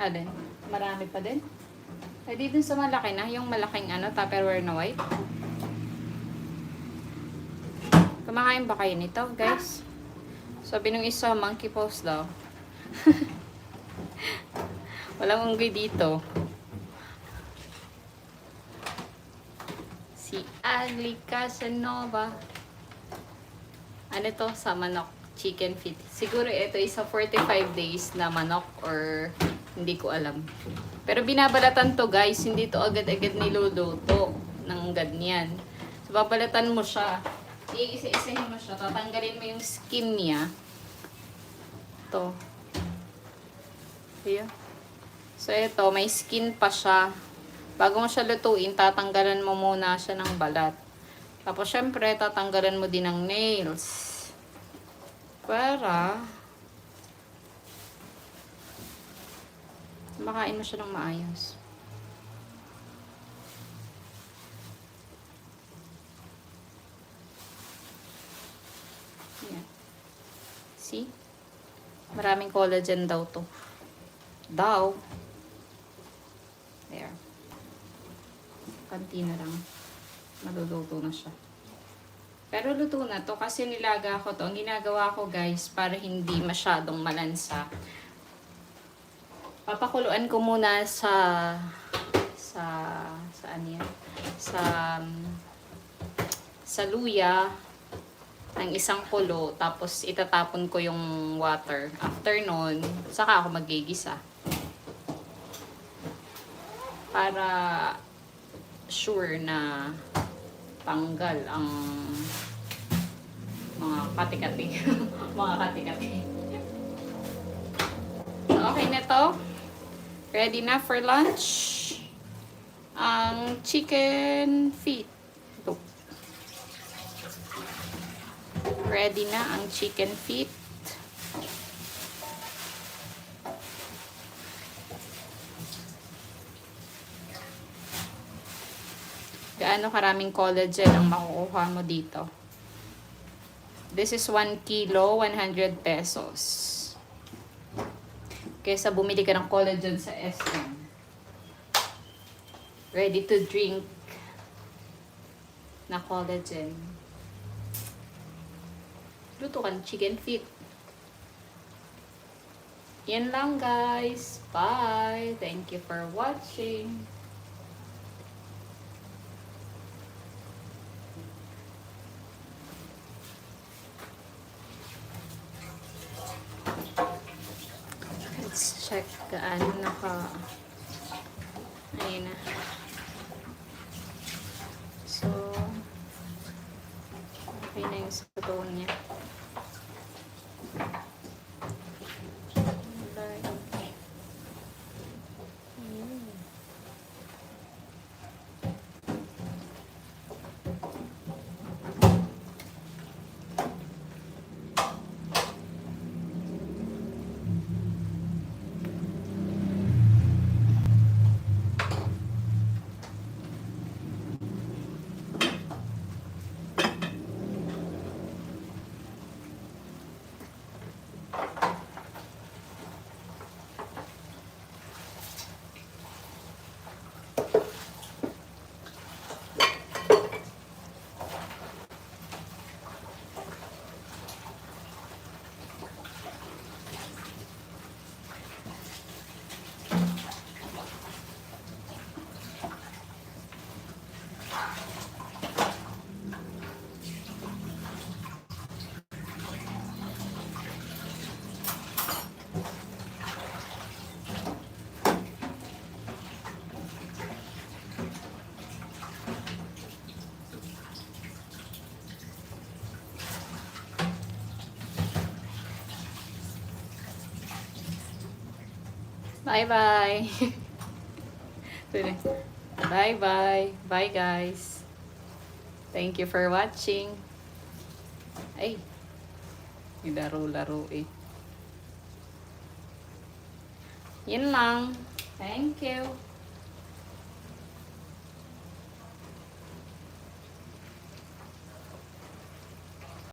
Alin? Marami pa din. Eh, di dun sa malaki na, yung malaking Tupperware na white. Kumakain ba kayo nito, guys? Sabi nung isa, monkey paws daw. Walang unggoy dito. Si Agli Casanova. Ano to? Sa manok. Chicken feet. Siguro ito isa 45 days na manok or hindi ko alam. Pero binabalatan to, guys. Hindi to agad-agad niluluto ng ganyan. So, babalatan mo siya. Iisa-isahin mo siya. Tatanggalin mo yung skin niya. Ito. Ayan. So, ito. May skin pa siya. Bago mo siya lutuin, tatanggalan mo muna siya ng balat. Tapos, syempre, tatanggalan mo din ng nails. Para makain mo siya ng maayos. Yan. See? Maraming collagen daw to. Daw. There. Kanti na lang. Maluluto na siya. Pero luto na to kasi nilaga ko to. Ang ginagawa ko, guys, para hindi masyadong malansa. Papakuluan ko muna ano yan? Sa luya ng isang kulo, tapos itatapon ko yung water. After nun, saka ako magigisa. Para sure na tanggal ang mga kati-kati. Mga kati-kati. So, okay na to. Ready na for lunch. Ang chicken feet. Ito. Ready na ang chicken feet. Gaano karaming collagen ang makukuha mo dito? This is 1 kilo, 100 pesos. Kaysa bumili ka ng collagen sa SM. Ready to drink na collagen. Luto ka ng chicken feet. Yan lang, guys. Bye. Thank you for watching. Let's check gaano ayun na. So, okay na yung sabaw niya. Bye-bye. Bye-bye. Bye, guys. Thank you for watching. Ay, laro-laro eh. Yun lang. Thank you.